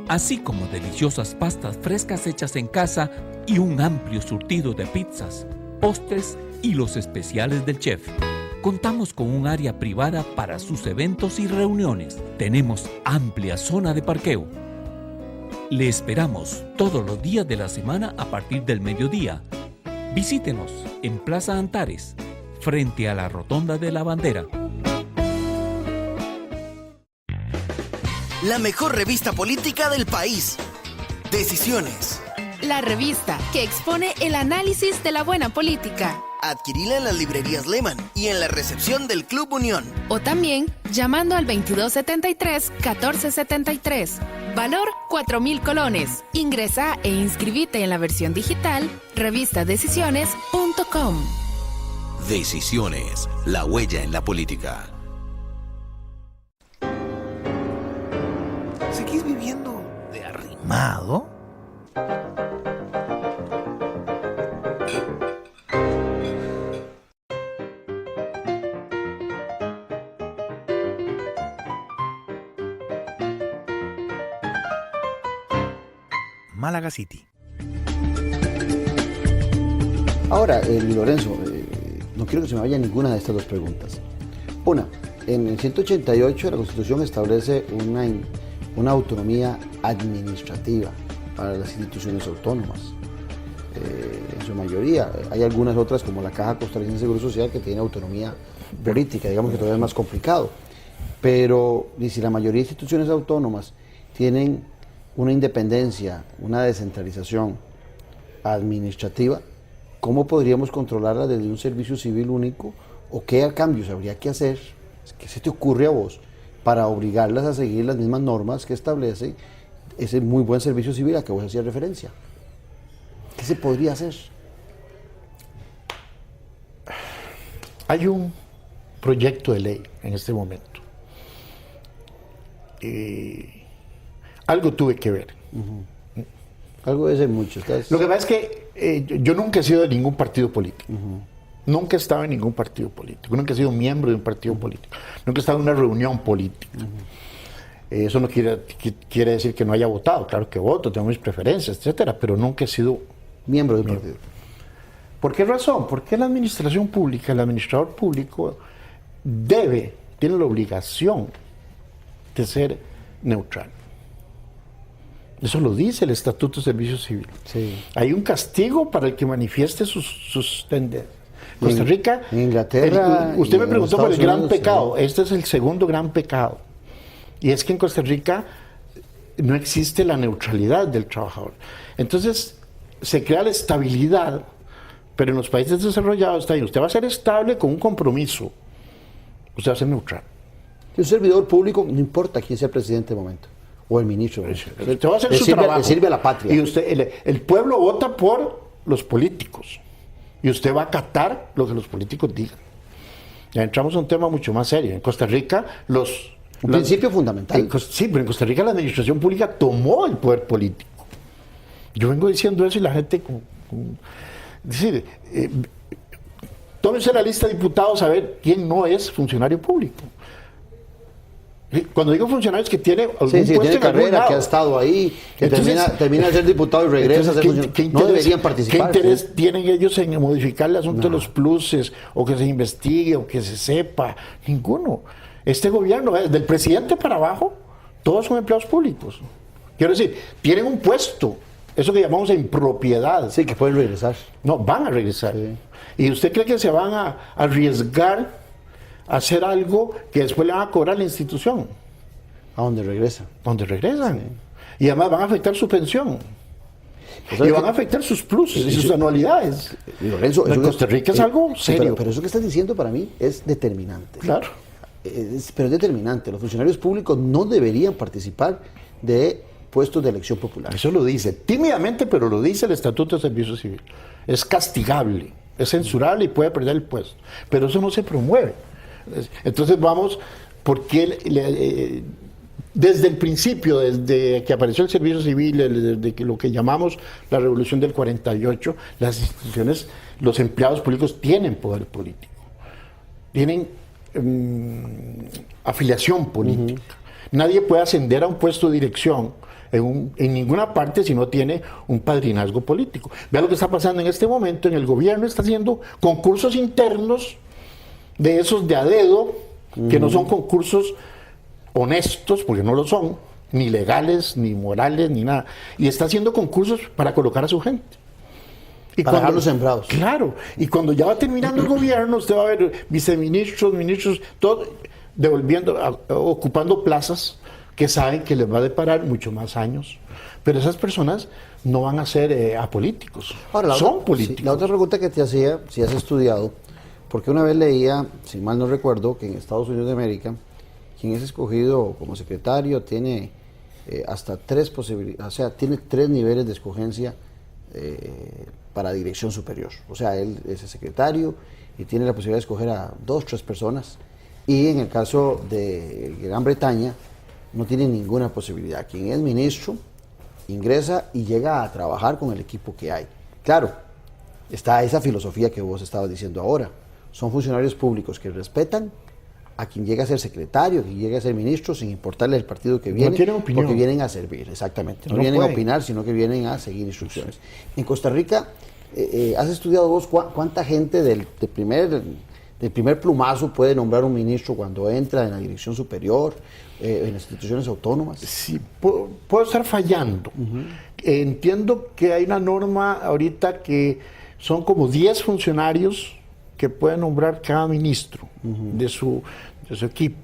B: así como deliciosas pastas frescas hechas en casa y un amplio surtido de pizzas, postres y los especiales del chef. Contamos con un área privada para sus eventos y reuniones. Tenemos amplia zona de parqueo. Le esperamos todos los días de la semana a partir del mediodía. Visítenos en Plaza Antares, frente a la Rotonda de la Bandera.
F: La mejor revista política del país. Decisiones.
G: La revista que expone el análisis de la buena política.
F: Adquirila en las librerías Lehman y en la recepción del Club Unión.
G: O también llamando al 2273-1473. Valor 4,000 colones. Ingresa e inscribite en la versión digital revistadecisiones.com.
H: Decisiones, la huella en la política.
C: ¿Seguís viviendo de arrimado? Málaga City.
A: Ahora, Lorenzo, no quiero que se me vaya ninguna de estas 2 preguntas. Una, en el 188 la Constitución establece una autonomía administrativa para las instituciones autónomas. En su mayoría, hay algunas otras como la Caja Costarricense de Seguro Social que tiene autonomía política, digamos que todavía es más complicado. Pero y si la mayoría de instituciones autónomas tienen una independencia, una descentralización administrativa, ¿cómo podríamos controlarla desde un servicio civil único? ¿O qué cambios habría que hacer? ¿Qué se te ocurre a vos para obligarlas a seguir las mismas normas que establece ese muy buen servicio civil a que vos hacías referencia? ¿Qué se podría hacer?
D: Hay un proyecto de ley en este momento. Algo tuve que ver.
A: Algo de ese mucho.
D: Lo que pasa es que yo nunca he sido de ningún partido político. Nunca he estado en ningún partido político. Nunca he sido miembro de un partido político. Nunca he estado en una reunión política. Eso no quiere decir que no haya votado. Claro que voto, tengo mis preferencias, etcétera, pero nunca he sido
A: miembro de un partido.
D: ¿Por qué razón? Porque la administración pública, el administrador público tiene la obligación de ser neutral. Eso lo dice el Estatuto de Servicio Civil.
A: Sí.
D: Hay un castigo para el que manifieste sus tendencias. Costa Rica,
A: en Inglaterra,
D: usted me preguntó por el gran pecado.
A: Sí.
D: Este es el segundo gran pecado. Y es que en Costa Rica no existe la neutralidad del trabajador. Entonces, se crea la estabilidad, pero en los países desarrollados está ahí. Usted va a ser estable con un compromiso. Usted va a ser neutral.
A: Un servidor público, no importa quién sea el presidente de momento, o el ministro.
D: Usted va a hacer su trabajo.
A: Le sirve a la patria.
D: Y usted, el pueblo vota por los políticos. Y usted va a acatar lo que los políticos digan. Ya entramos a un tema mucho más serio. En Costa Rica,
A: un principio fundamental.
D: Sí, pero en Costa Rica la administración pública tomó el poder político. Yo vengo diciendo eso y la gente... Es decir, tómense la lista de diputados a ver quién no es funcionario público. Cuando digo funcionarios que tiene algún puesto
A: tiene
D: en algún
A: carrera,
D: lado,
A: que ha estado ahí, que
D: entonces,
A: termina de ser diputado y regresa a ser funcionario. No deberían participar.
D: ¿Qué interés tienen ellos en modificar el asunto de los pluses, o que se investigue, o que se sepa? Ninguno. Este gobierno, del presidente para abajo, todos son empleados públicos. Quiero decir, tienen un puesto, eso que llamamos en propiedad.
A: Sí, que pueden regresar.
D: No, van a regresar. Sí. ¿Y usted cree que se van a arriesgar a hacer algo que después le van a cobrar a la institución?
A: ¿A dónde regresan?
D: ¿Dónde regresan? Sí. Y además van a afectar su pensión. Y van a afectar sus pluses y sus anualidades.
A: Lorenzo,
D: en Costa Rica es algo serio.
A: Pero eso que estás diciendo para mí es determinante.
D: Claro.
A: Pero es determinante. Los funcionarios públicos no deberían participar de puestos de elección popular.
D: Eso lo dice, tímidamente, pero lo dice el Estatuto de Servicio Civil. Es castigable, es censurable y puede perder el puesto. Pero eso no se promueve. Entonces vamos, porque desde el principio, desde que apareció el Servicio Civil, desde lo que llamamos la Revolución del 48, las instituciones, los empleados públicos tienen poder político. Tienen afiliación política. Nadie puede ascender a un puesto de dirección en ninguna parte si no tiene un padrinazgo político. Vea lo que está pasando en este momento. En el gobierno está haciendo concursos internos de esos de a dedo, que no son concursos honestos, porque no lo son, ni legales, ni morales, ni nada. Y está haciendo concursos para colocar a su gente. Y
A: para dejarlos sembrados.
D: Claro. Y cuando ya va terminando el gobierno, usted va a ver viceministros, ministros, todos ocupando plazas que saben que les va a deparar mucho más años. Pero esas personas no van a ser apolíticos.
A: Ahora,
D: son políticos.
A: Sí, la otra pregunta que te hacía, si has estudiado, porque una vez leía, si mal no recuerdo, que en Estados Unidos de América, quien es escogido como secretario tiene hasta 3 posibilidades, o sea, tiene 3 niveles de escogencia para dirección superior. O sea, él es el secretario y tiene la posibilidad de escoger a 2 o 3 personas. Y en el caso de Gran Bretaña, no tiene ninguna posibilidad. Quien es ministro ingresa y llega a trabajar con el equipo que hay. Claro, está esa filosofía que vos estabas diciendo ahora. Son funcionarios públicos que respetan a quien llega a ser secretario, quien llega a ser ministro, sin importarle el partido que viene,
D: no tienen opinión,
A: porque vienen a servir, exactamente. No vienen
D: pueden
A: a opinar, sino que vienen a seguir instrucciones. En Costa Rica, ¿has estudiado vos cuánta gente del primer plumazo puede nombrar un ministro cuando entra en la dirección superior, en las instituciones autónomas?
D: Sí, puedo estar fallando. Entiendo que hay una norma ahorita que son como 10 funcionarios que puede nombrar cada ministro de su equipo.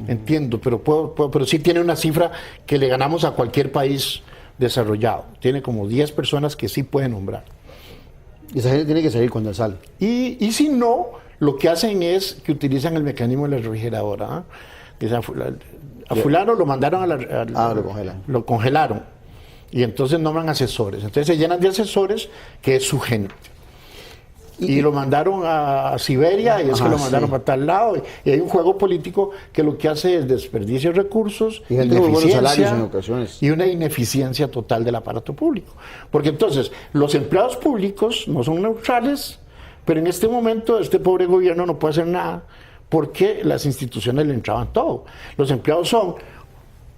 D: Entiendo, pero sí tiene una cifra que le ganamos a cualquier país desarrollado. Tiene como 10 personas que sí puede nombrar.
A: Y esa gente tiene que salir cuando sale.
D: Y si no, lo que hacen es que utilizan el mecanismo de la refrigeradora. A fulano lo mandaron
A: lo congelan.
D: Lo congelaron. Y entonces nombran asesores. Entonces se llenan de asesores, que es su gente. Y lo mandaron a Siberia, y es que lo mandaron para tal lado. Y hay un juego político que lo que hace es desperdicio de recursos,
A: y gente con buenos salarios en ocasiones.
D: Y una ineficiencia total del aparato público. Porque entonces, los empleados públicos no son neutrales, pero en este momento este pobre gobierno no puede hacer nada porque las instituciones le entraban todo. Los empleados son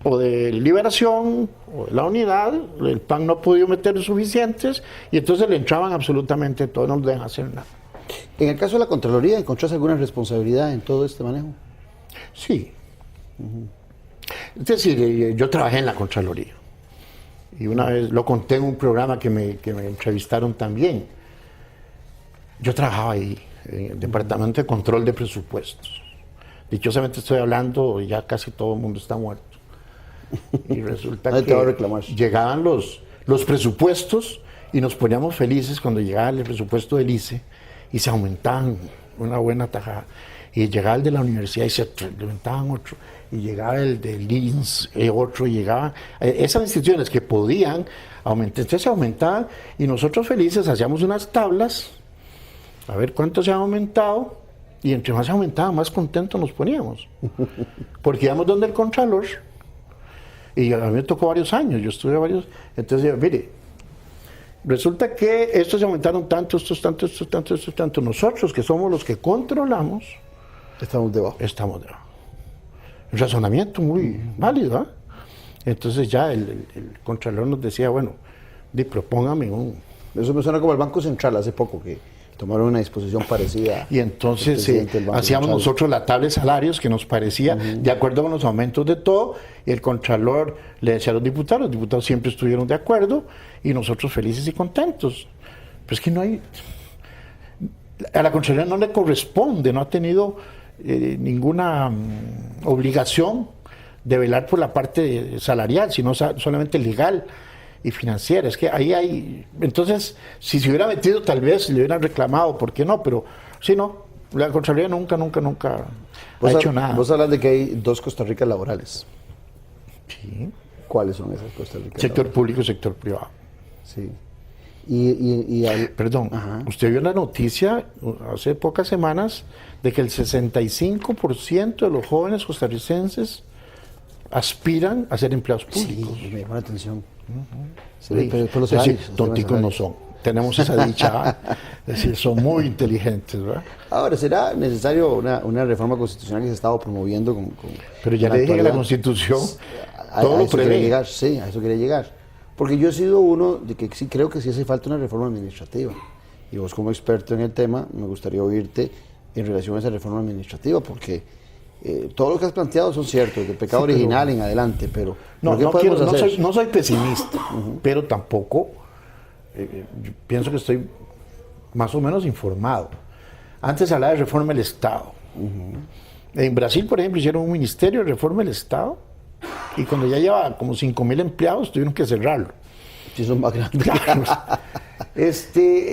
D: o de Liberación o de la Unidad, el PAN no ha podido meter suficientes y entonces le entraban absolutamente todo, no dejan hacer nada.
A: En el caso de la Contraloría, ¿encontrás alguna responsabilidad en todo este manejo?
D: Sí. Es decir, yo trabajé en la Contraloría y una vez lo conté en un programa que me entrevistaron también. Yo trabajaba ahí, en el Departamento de Control de Presupuestos. Dichosamente estoy hablando, ya casi todo el mundo está muerto. Y resulta que llegaban los presupuestos y nos poníamos felices cuando llegaba el presupuesto del ICE y se aumentaban una buena tajada. Y llegaba el de la universidad y se aumentaban otro. Y llegaba el del INS, otro, y llegaba. Esas instituciones que podían aumentar, entonces se aumentaban y nosotros felices hacíamos unas tablas a ver cuánto se ha aumentado. Y entre más se aumentaba, más contentos nos poníamos. Porque íbamos donde el Contralor. Y a mí me tocó varios años, yo estuve varios. Entonces, mire, resulta que estos aumentaron tanto, estos tanto, estos tanto, estos tanto. Nosotros, que somos los que controlamos,
A: estamos debajo.
D: Estamos debajo. Un razonamiento muy válido, ¿eh? Entonces ya el Contralor nos decía, bueno, propóngame un...
A: Eso me suena como el Banco Central hace poco, que tomaron una disposición parecida.
D: Y entonces hacíamos nosotros la tabla de salarios que nos parecía de acuerdo con los aumentos de todo, y el Contralor le decía a los diputados siempre estuvieron de acuerdo, y nosotros felices y contentos. Pero es que no hay... A la Contraloría no le corresponde, no ha tenido ninguna obligación de velar por la parte salarial, sino solamente legal y financiera. Es que ahí hay... Entonces, si se hubiera metido, tal vez le hubieran reclamado, ¿por qué no? Pero si no, la Contraloría nunca ha hecho nada.
A: Vos hablas de que hay 2 Costa Ricas laborales.
D: Sí.
A: ¿Cuáles son esas Costa Ricas?
D: Sector público y sector privado.
A: Sí.
D: Perdón, usted vio la noticia hace pocas semanas de que el 65% de los jóvenes costarricenses aspiran a ser empleados públicos.
A: Sí, me llama la atención.
D: Sí, pero tonticos no son. Tenemos esa dicha, es decir, son muy inteligentes, ¿verdad?
A: Ahora, ¿será necesario una reforma constitucional que se ha estado promoviendo?
D: Pero ya le dije que la Constitución todo lo prevé.
A: Sí, a eso quiere llegar. Porque yo he sido uno de que sí creo que sí hace falta una reforma administrativa. Y vos, como experto en el tema, me gustaría oírte en relación a esa reforma administrativa, porque todo lo que has planteado son ciertos, del pecado original en adelante, pero
D: no soy pesimista, pero tampoco yo pienso que estoy más o menos informado. Antes se hablaba de reforma del Estado. En Brasil, por ejemplo, hicieron un ministerio de reforma del Estado y cuando ya lleva como 5,000 empleados tuvieron que cerrarlo.
A: Sí, son más grandes.
D: Claro.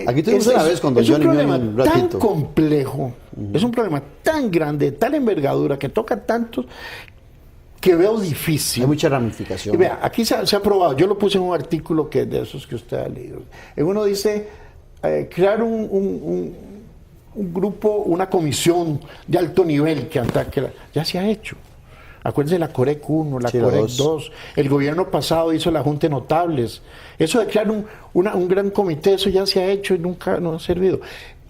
A: Aquí tuvimos una vez cuando
D: es un problema tan complejo, es un problema tan grande, tal envergadura, que toca tantos, que veo difícil.
A: Hay mucha ramificación.
D: Y vea, aquí se ha probado, yo lo puse en un artículo que de esos que usted ha leído. Uno dice, crear un grupo, una comisión de alto nivel que ataque, ya se ha hecho. Acuérdense de la COREC 1, la COREC 2. El gobierno pasado hizo la Junta de Notables. Eso de crear un gran comité, eso ya se ha hecho y nunca no ha servido.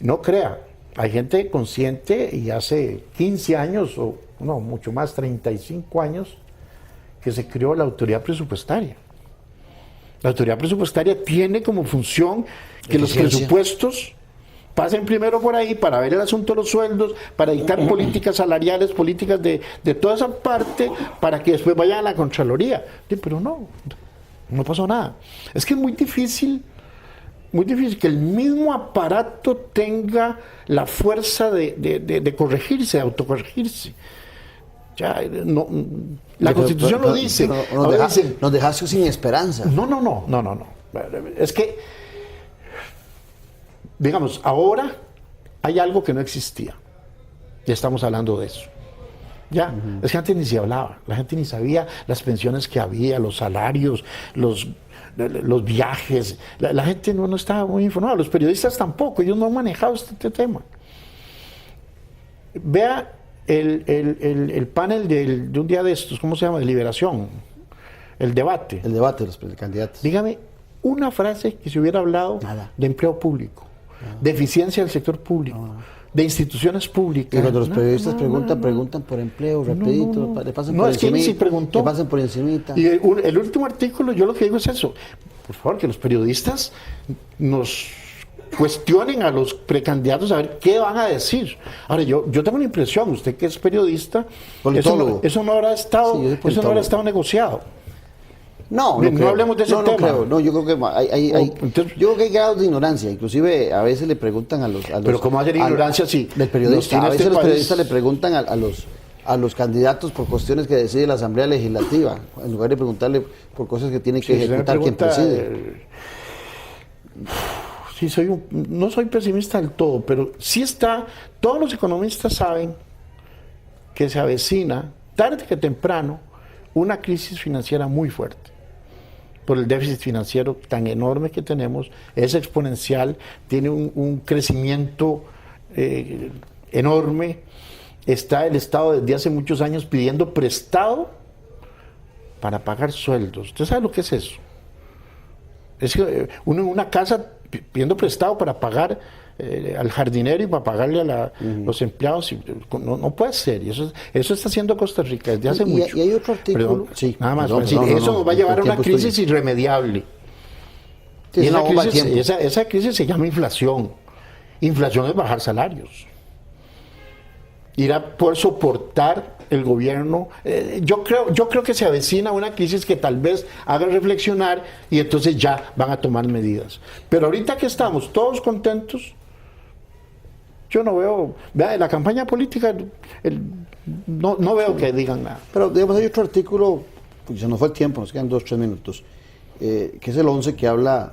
D: No crea, hay gente consciente y hace 15 años, o no, mucho más, 35 años, que se creó la autoridad presupuestaria. La autoridad presupuestaria tiene como función que los presupuestos pasen primero por ahí para ver el asunto de los sueldos, para dictar políticas salariales, políticas de toda esa parte, para que después vayan a la Contraloría. Pero no pasó nada. Es que es muy difícil que el mismo aparato tenga la fuerza de corregirse, de autocorregirse. Ya, la Constitución lo dice.
A: Nos dejaste sin esperanza.
D: No. Es que digamos, ahora hay algo que no existía. Ya estamos hablando de eso. Ya, es que antes ni se hablaba, la gente ni sabía las pensiones que había, los salarios, los viajes, la gente no estaba muy informada, los periodistas tampoco, ellos no han manejado este tema. Vea el panel de un día de estos, ¿cómo se llama? De Liberación, el debate.
A: El debate de los candidatos.
D: Dígame una frase que se hubiera hablado de empleo público, de eficiencia del sector público, de instituciones públicas.
A: Y cuando los periodistas preguntan por empleo, rapidito, le pasan por encimita, le pasan por encimita.
D: Y el último artículo, yo lo que digo es eso, por favor, que los periodistas nos cuestionen a los precandidatos a ver qué van a decir. Ahora, yo tengo una impresión, usted que es periodista, eso no habrá estado, negociado.
A: No
D: hablemos de ese tema.
A: Creo. No, yo creo que yo creo que hay grados de ignorancia. Inclusive a veces le preguntan a los
D: pero ¿cómo hacer ignorancia si
A: del periodista? A veces los periodistas le preguntan a los candidatos por cuestiones que decide la Asamblea Legislativa, en lugar de preguntarle por cosas que tiene que ejecutar quien preside.
D: Sí, no soy pesimista del todo, pero sí todos los economistas saben que se avecina, tarde que temprano, una crisis financiera muy fuerte. Por el déficit financiero tan enorme que tenemos, es exponencial, tiene un crecimiento enorme. Está el Estado desde hace muchos años pidiendo prestado para pagar sueldos. ¿Usted sabe lo que es eso? Es que uno en una casa pidiendo prestado para pagar al jardinero y para pagarle a los empleados, no puede ser. Y eso está haciendo Costa Rica desde hace mucho.
A: Y hay otro artículo.
D: Perdón, nada más. Eso nos va a llevar a una crisis irremediable. Sí, y esa crisis se llama inflación. Inflación es bajar salarios. Ir a poder soportar el gobierno. Yo creo que se avecina una crisis que tal vez haga reflexionar y entonces ya van a tomar medidas. Pero ahorita que estamos todos contentos, yo no veo, vea, en la campaña política no veo que digan nada.
A: Pero digamos, hay otro artículo, porque se nos fue el tiempo, nos quedan 2-3 minutos, que es el 11, que habla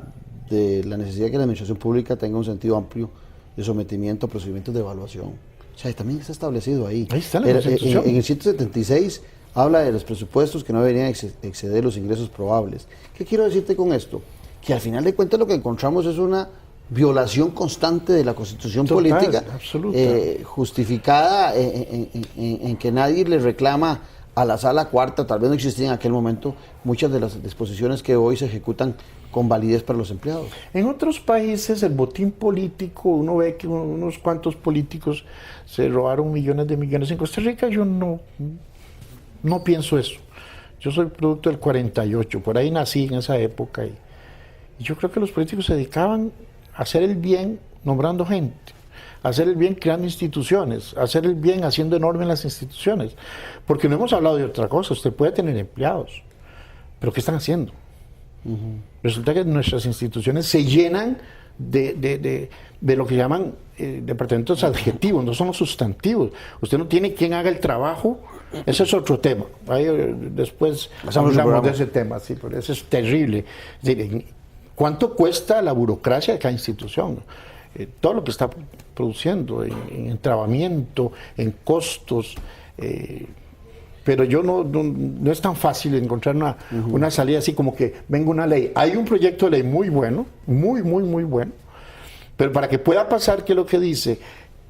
A: de la necesidad de que la administración pública tenga un sentido amplio de sometimiento a procedimientos de evaluación. O sea, también está establecido ahí.
D: Ahí está la Constitución.
A: En el 176 habla de los presupuestos que no deberían exceder los ingresos probables. ¿Qué quiero decirte con esto? Que al final de cuentas lo que encontramos es una violación constante de la Constitución política, justificada en que nadie le reclama a la Sala Cuarta, tal vez no existían en aquel momento, muchas de las disposiciones que hoy se ejecutan con validez para los empleados.
D: En otros países el botín político, uno ve que unos cuantos políticos se robaron millones de millones. En Costa Rica yo no pienso eso. Yo soy producto del 48, por ahí nací en esa época y yo creo que los políticos se dedicaban a hacer el bien nombrando gente, a hacer el bien creando instituciones, a hacer el bien haciendo enormes las instituciones, porque no hemos hablado de otra cosa. Usted puede tener empleados, pero ¿qué están haciendo? Resulta que nuestras instituciones se llenan de lo que llaman departamentos adjetivos, no son los sustantivos. Usted no tiene quien haga el trabajo. Ese es otro tema. Ahí, después hablamos de ese tema, sí, pero eso es terrible. ¿Cuánto cuesta la burocracia de cada institución? Todo lo que está produciendo en entrabamiento, en costos. Pero no es tan fácil encontrar una salida así como que venga una ley. Hay un proyecto de ley muy bueno, muy bueno, pero para que pueda pasar, ¿qué es lo que dice?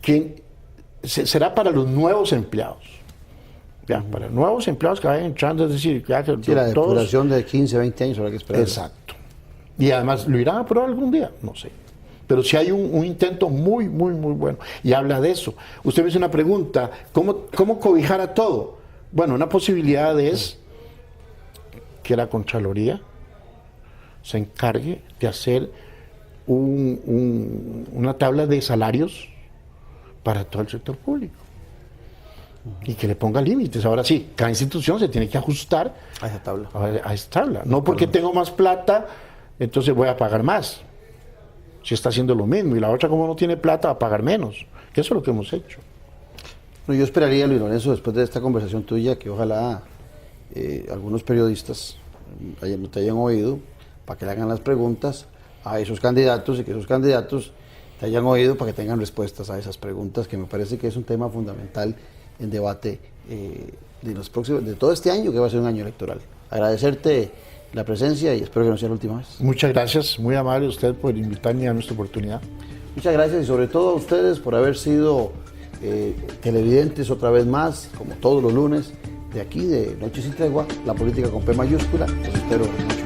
D: Que será para los nuevos empleados. Ya, para nuevos empleados que vayan entrando, es decir, ya que
A: la depuración de 15, 20 años habrá que esperar.
D: Exacto. Y además, ¿lo irán a aprobar algún día? No sé. Pero sí hay un intento muy bueno. Y habla de eso. Usted me hizo una pregunta, ¿cómo cobijar a todo? Bueno, una posibilidad es que la Contraloría se encargue de hacer una tabla de salarios para todo el sector público y que le ponga límites. Ahora sí, cada institución se tiene que ajustar
A: a esa tabla.
D: A esa tabla. No porque tengo más plata, entonces voy a pagar más. Si está haciendo lo mismo. Y la otra, como no tiene plata, va a pagar menos. Que eso es lo que hemos hecho.
A: Bueno, yo esperaría, Luis Lorenzo, después de esta conversación tuya, que ojalá algunos periodistas te hayan oído para que le hagan las preguntas a esos candidatos y que esos candidatos te hayan oído para que tengan respuestas a esas preguntas, que me parece que es un tema fundamental en debate de todo este año, que va a ser un año electoral. Agradecerte la presencia y espero que no sea la última vez.
D: Muchas gracias, muy amable usted por invitarme a nuestra oportunidad.
A: Muchas gracias y sobre todo a ustedes por haber sido televidentes otra vez más, como todos los lunes, de aquí, de Noche Sin Tregua, la política con P mayúscula. Los espero mucho.